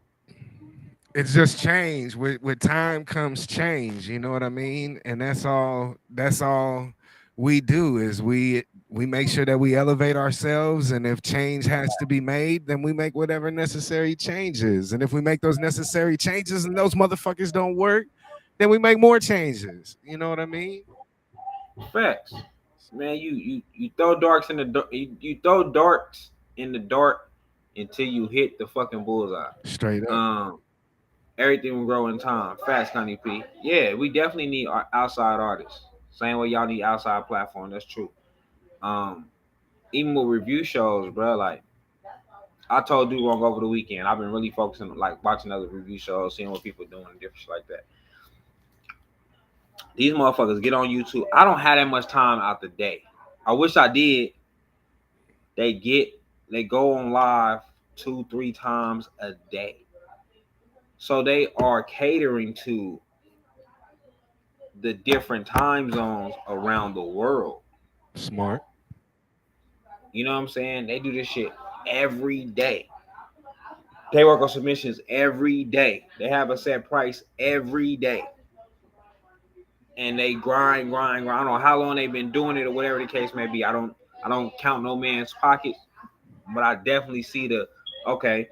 It's just change. With time comes change. You know what I mean? And that's all. That's all we do is we make sure that we elevate ourselves. And if change has to be made, then we make whatever necessary changes. And if we make those necessary changes and those motherfuckers don't work, then we make more changes. You know what I mean? Facts, man. You throw darts in the dark. You throw darts in the dark until you hit the fucking bullseye. Straight up. Everything will grow in time. Facts, Connie P. Yeah, we definitely need outside artists. Same way y'all need outside platform. That's true. Um, Even with review shows, bro. Like I told you wrong over the weekend. I've been really focusing on like watching other review shows, seeing what people doing and different shit like that. These motherfuckers get on YouTube. I don't have that much time out the day. I wish I did. They go on live 2-3 times a day. So they are catering to the different time zones around the world. Smart. You know what I'm saying? They do this shit every day. They work on submissions every day. They have a set price every day. And they grind. I don't know how long they've been doing it or whatever the case may be. I don't count no man's pockets, but I definitely see okay,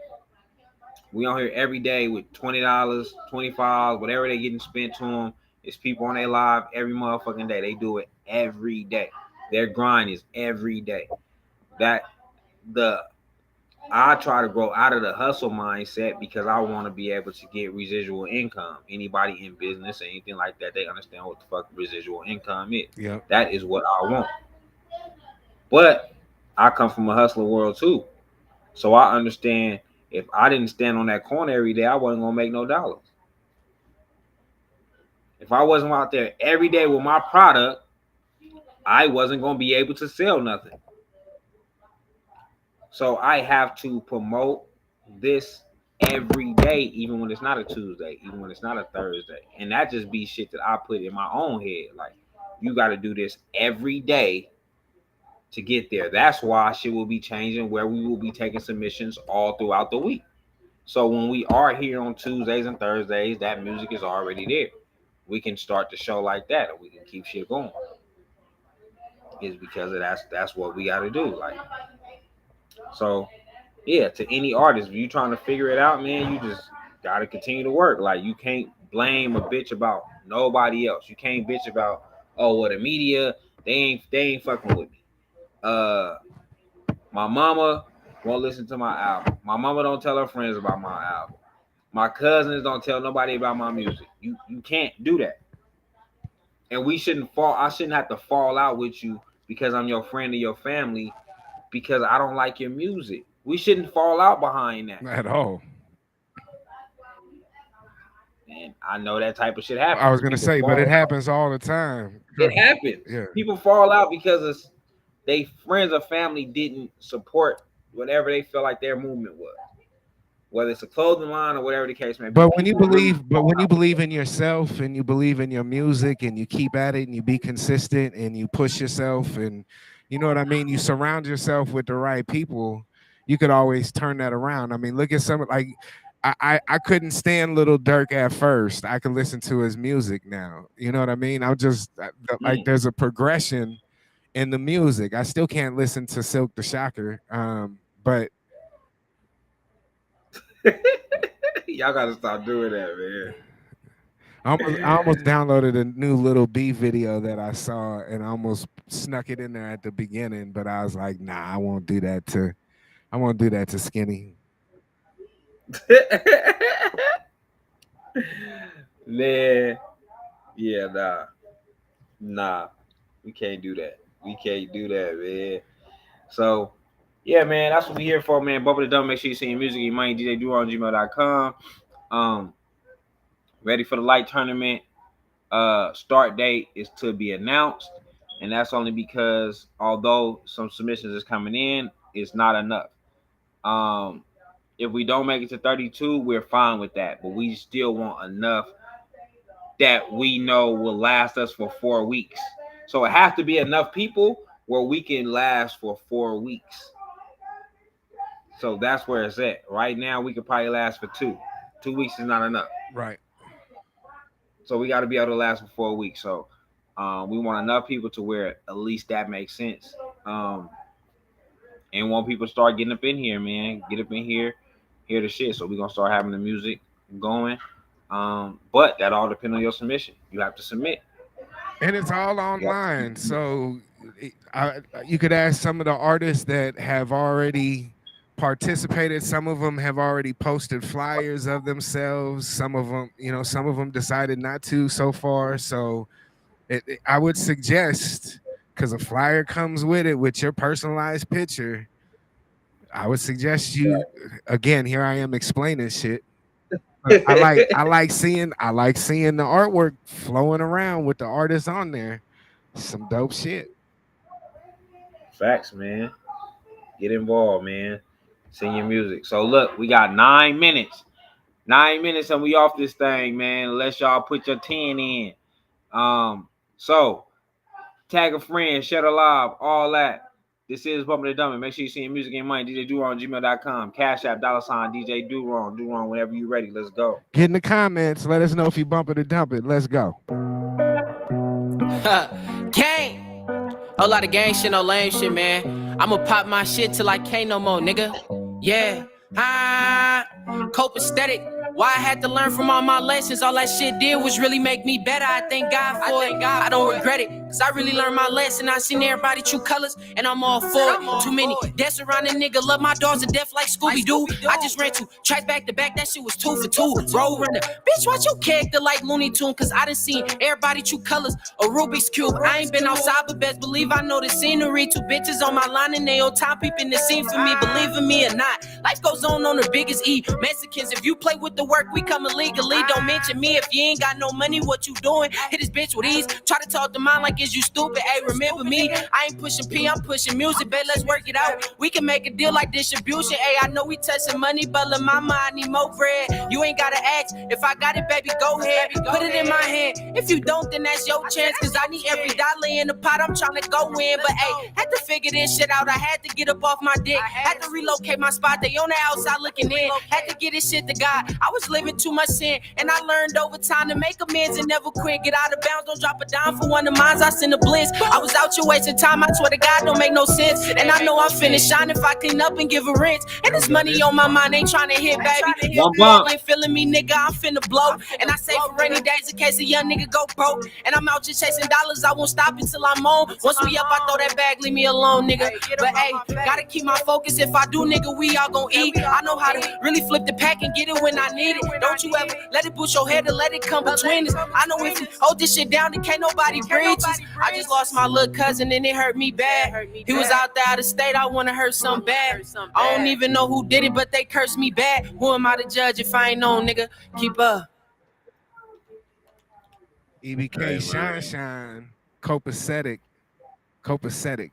we on here every day with $20, $25, whatever they getting spent to them. It's people on their live every motherfucking day. They do it every day. Their grind is every day. I try to grow out of the hustle mindset because I want to be able to get residual income. Anybody in business or anything like that, they understand what the fuck residual income is. Yeah. That is what I want. But I come from a hustler world too. So I understand if I didn't stand on that corner every day, I wasn't going to make no dollars. If I wasn't out there every day with my product, I wasn't going to be able to sell nothing. So I have to promote this every day, even when it's not a Tuesday, even when it's not a Thursday. And that just be shit that I put in my own head. Like, you got to do this every day to get there. That's why shit will be changing, where we will be taking submissions all throughout the week. So when we are here on Tuesdays and Thursdays, that music is already there. We can start the show like that, and we can keep shit going. It's because of that's what we got to do. Like, so yeah, to any artist, if you trying to figure it out, man, you just got to continue to work. Like, you can't blame a bitch about nobody else. You can't bitch about, oh, well, the media They ain't fucking with me. My mama won't listen to my album. My mama don't tell her friends about my album. My cousins don't tell nobody about my music. You can't do that. And I shouldn't have to fall out with you because I'm your friend or your family because I don't like your music. We shouldn't fall out behind that. At all. And I know that type of shit happens. I was gonna say, but it happens all the time. It happens. Yeah. People fall out because they friends or family didn't support whatever they feel like their movement was. Whether it's a clothing line or whatever the case may be. But when you believe in yourself and you believe in your music and you keep at it and you be consistent and you push yourself and you know what I mean, you surround yourself with the right people, you could always turn that around. I mean, look at some like I couldn't stand Lil Durk at first. I can listen to his music now. You know what I mean? I'm just like there's a progression in the music. I still can't listen to Silk the Shocker, but y'all gotta stop doing that, man. I almost downloaded a new Little B video that I saw and almost snuck it in there at the beginning, but I was like, nah, I won't do that to Skinny. Man, yeah, nah, we can't do that. We can't do that, man. So, yeah, man, that's what we here for, man. Bump the Dumb. Make sure you send your music, your money, DJ Duron, gmail.com. Ready for the light tournament. Start date is to be announced, and that's only because although some submissions is coming in, it's not enough. If we don't make it to 32, we're fine with that, but we still want enough that we know will last us for 4 weeks. So it has to be enough people where we can last for 4 weeks. So that's where it's at. Right now, we could probably last for 2. 2 weeks is not enough. Right. So we got to be able to last for 4 weeks. So we want enough people to where at least that makes sense. And want people to start getting up in here, man. Get up in here, hear the shit. So we're going to start having the music going. But that all depends on your submission. You have to submit. And it's all online. So you could ask some of the artists that have already participated. Some of them have already posted flyers of themselves. Some of them decided not to so far. So I would suggest, because a flyer comes with it with your personalized picture, I would suggest you, again, here I am explaining shit. I like seeing the artwork flowing around with the artists on there. Some dope shit. Facts, man. Get involved, man. Sing your music. So look, we got 9 minutes. 9 minutes and we off this thing, man. Unless y'all put your 10 in. So tag a friend, share the live, all that. This is Bumping the Dummy. Make sure you send your music and money. DJ Duron, gmail.com. Cash App, $ DJ Duron. Duron, whenever you're ready. Let's go. Get in the comments. Let us know if you bump it or dump it. Let's go. Gang. Whole lot of gang shit, no lame shit, man. I'ma pop my shit till I can't no more, nigga. Yeah. Copacetic. Why I had to learn from all my lessons. All that shit did was really make me better. I thank God for it. I don't regret it, cause I really learned my lesson. I seen everybody true colors, and I'm all for it. Too many deaths around a nigga. Love my dogs to death like Scooby-Doo. I just ran 2 tracks back to back. That shit was 2 for 2. Roll runner. Bitch, watch your character like Looney Tune, cause I done seen everybody true colors. A Rubik's Cube. I ain't been outside, but best believe I know the scenery. 2 bitches on my line, and they on top peeping the scene for me. Believing me or not, life goes on the biggest E. Mexicans, if you play with the work, we come illegally. Don't mention me if you ain't got no money. What you doing? Hit this bitch with ease. Try to talk to mine like is you stupid. Hey, remember me? I ain't pushing P, I'm pushing music. Bet let's work it out. We can make a deal like distribution. Hey, I know we touching money, but la mama, I need more bread. You ain't gotta ask. If I got it, baby, go ahead. Put it in my hand. If you don't, then that's your chance. Cause I need every dollar in the pot. I'm trying to go in. But hey, had to figure this shit out. I had to get up off my dick. Had to relocate my spot. They on the outside looking in. Had to get this shit to God. I was living too much sin, and I learned over time to make amends and never quit. Get out of bounds, don't drop a dime for one of mine. I send a bliss. I was out here wasting time. I swear to God, don't make no sense. And I know I'm finished shining if I clean up and give a rinse. And this money on my mind ain't trying to hit, baby. Your girl ain't feeling me, nigga. I'm finna blow. And I save for rainy days in case a young nigga go broke. And I'm out just chasing dollars. I won't stop until I'm on. Once we up, I throw that bag, leave me alone, nigga. But hey, gotta keep my focus. If I do, nigga, we all gon' eat. I know how to really flip the pack and get it when I need it. Don't you ever let it push your head and let it come between us. I know if you hold this shit down, then can't nobody breach us. I just lost my little cousin and it hurt me bad. He was out there out of state. I wanna hurt some bad. I don't even know who did it, but they cursed me bad. Who am I to judge if I ain't known, nigga? Keep up. EBK Shine Copacetic.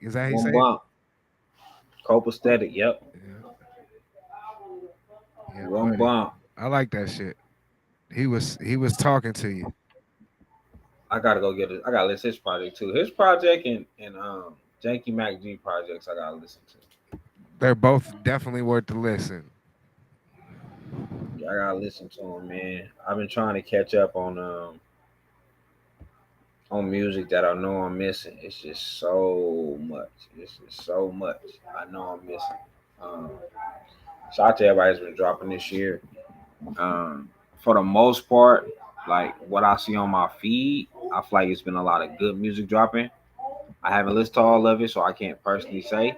Is that how you say it? Copacetic, yep. Yeah, One bump. I like that shit. He was talking to you. I gotta go get it. I gotta listen to his project too. His project and Janky Mac G projects I gotta listen to. They're both definitely worth the listen. Yeah, I gotta listen to them, man. I've been trying to catch up on music that I know I'm missing. It's just so much. I know I'm missing. Shout out to everybody that's been dropping this year. For the most part, like what I see on my feed, I feel like it's been a lot of good music dropping. I haven't listened to all of it, so I can't personally say.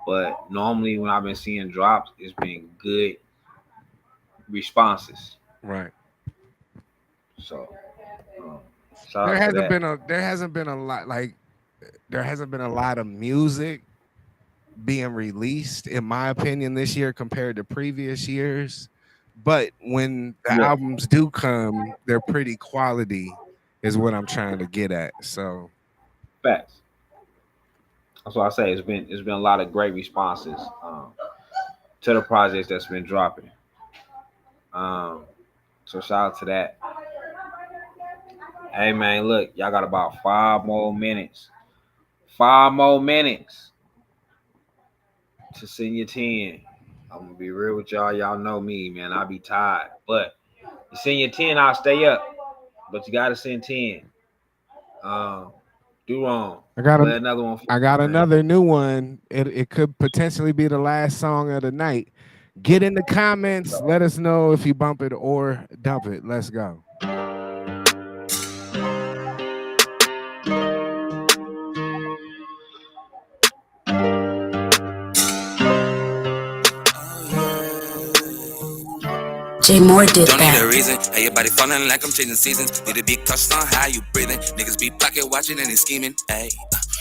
But normally when I've been seeing drops, it's been good responses. Right. So there hasn't been a lot of music being released, in my opinion, this year compared to previous years. But when the albums do come, they're pretty quality, is what I'm trying to get at. So facts. That's what I say. It's been a lot of great responses to the projects that's been dropping. So shout out to that. Hey man, look, y'all got about 5 more minutes. 5 more minutes to send your 10. I'm gonna be real with y'all. Y'all know me, man. I'll be tired. But you send your 10, I'll stay up. But you gotta send 10. Do wrong. I got another one. Another new one. It could potentially be the last song of the night. Get in the comments. Let us know if you bump it or dump it. Let's go. J Moore did Don't that. need a reason. Hey, your body falling like I'm changing seasons. Need to be cautious on how you breathing. Niggas be pocket watching and they scheming. Hey,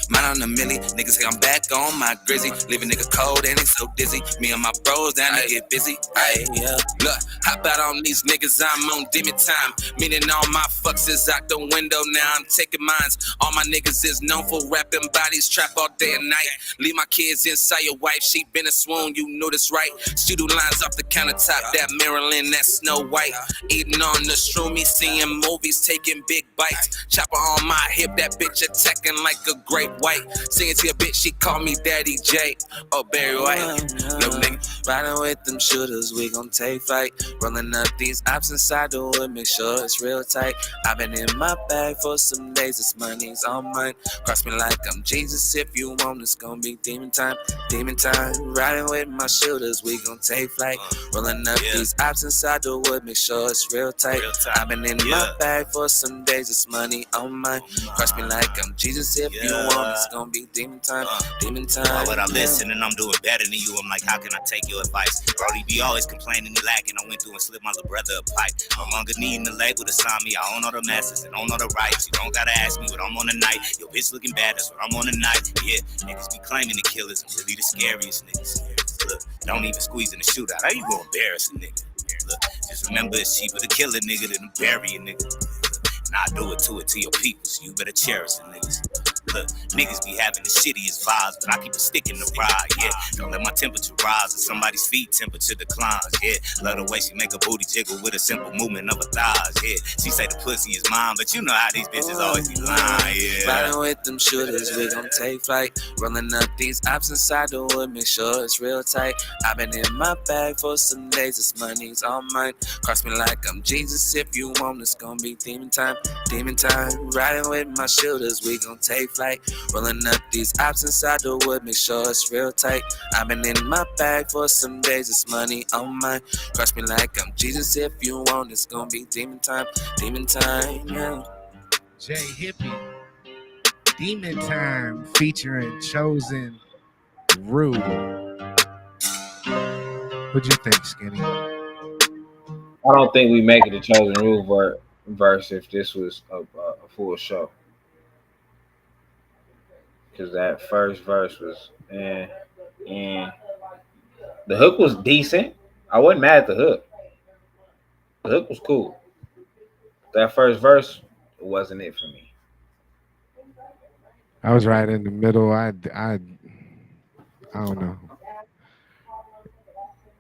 mine on the milli. Niggas say I'm back on my grizzy. Leaving nigga cold and they so dizzy. Me and my bros down to get busy. Hey, yeah. Look, hop out on these niggas. I'm on demon time. Meaning all my fucks is out the window. Now I'm taking mines. All my niggas is known for rapping bodies. Trap all day and night. Leave my kids inside your wife. She been a swoon. You know this right. Studio lines off the countertop. That Maryland. That Snow White, eating on the shroomy, seeing movies, taking big bites. Chopper on my hip, that bitch attacking like a great white. Singing to a bitch, she call me Daddy J. Oh, Barry White. Little nigga, riding with them shooters, we gon' take flight. Rolling up these ops inside the wood, make sure it's real tight. I've been in my bag for some days, this money's on mine. Cross me like I'm Jesus, if you want, it's gon' be demon time. Demon time, riding with my shooters, we gon' take flight. Rolling up these ops inside the wood, make sure it's real tight. I've been in my bag for some days, it's money on mine. Crush me like I'm Jesus, if you want, it's gonna be demon time. Demon time. But I'm listening, I'm doing better than you. I'm like, how can I take your advice? Brody be always complaining, he lacking. I went through and slipped my little brother a pipe. I'm longer needing the label to sign me. I own all the masters and own all the rights. You don't gotta ask me what I'm on tonight. Your bitch looking bad, that's what I'm on tonight. Yeah, niggas be claiming the killers. I'm really the scariest niggas. Look, don't even squeeze in the shootout. How you gonna embarrass a nigga? Look, just remember it's cheaper to kill a nigga than to bury a nigga. And I do it to your people, so you better cherish the niggas. Look, niggas be having the shittiest vibes, but I keep a stick in the ride, yeah. Don't let my temperature rise or somebody's feet temperature declines, yeah. Love the way she make a booty jiggle with a simple movement of her thighs, yeah. She say the pussy is mine, but you know how these bitches always be lying, yeah. Riding with them shooters, we gon' take flight. Rolling up these ops inside the wood, make sure it's real tight. I've been in my bag for some days, this money's all mine. Cross me like I'm Jesus, if you want, it's gon' be demon time. Demon time, riding with my shooters, we gon' take flight. Rolling up these ops inside the wood, make sure it's real tight. I've been in my bag for some days, this money on mine. Cross me like I'm Jesus, if you want, it's gon' be demon time, yeah. Jay Hippie, Demon Time, featuring Chosen Rue. What'd you think, Skinny? I don't think we make it a Chosen Rule verse if this was a full show. Because that first verse was, and the hook was decent. I wasn't mad at the hook. The hook was cool. That first verse wasn't it for me. I was right in the middle. I don't know.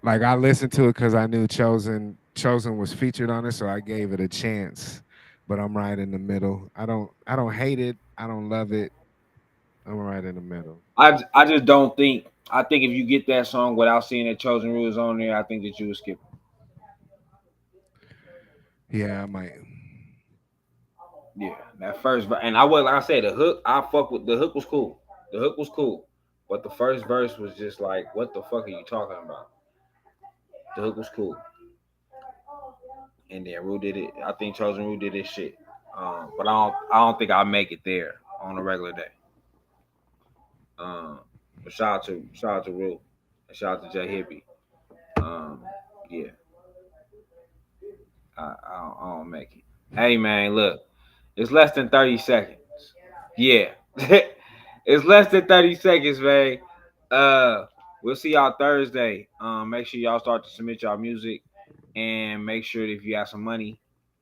Like, I listened to it because I knew Chosen was featured on it, so I gave it a chance. But I'm right in the middle. I don't hate it. I don't love it. I'm right in the middle. I just don't think. I think if you get that song without seeing that Chosen Rules on there, I think that you would skip it. Yeah, I might. Yeah, that first verse, and I was like I said, the hook. I fuck with the hook was cool. The hook was cool, but the first verse was just like, what the fuck are you talking about? The hook was cool, and then Rue did it. I think Chosen Rue did this shit, but I don't think I'll make it there on a regular day. But shout out to Rue, and shout out to Jay Hippie. Yeah, I don't make it. Hey man, look, it's less than 30 seconds. Yeah, it's less than 30 seconds, man. We'll see y'all Thursday. Make sure y'all start to submit y'all music, and make sure that if you have some money,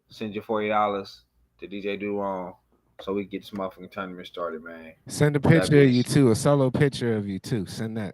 send your $40 to DJ Duron so we can get this motherfucking tournament started, man. Send a picture of you too, a solo picture of you too. Send that.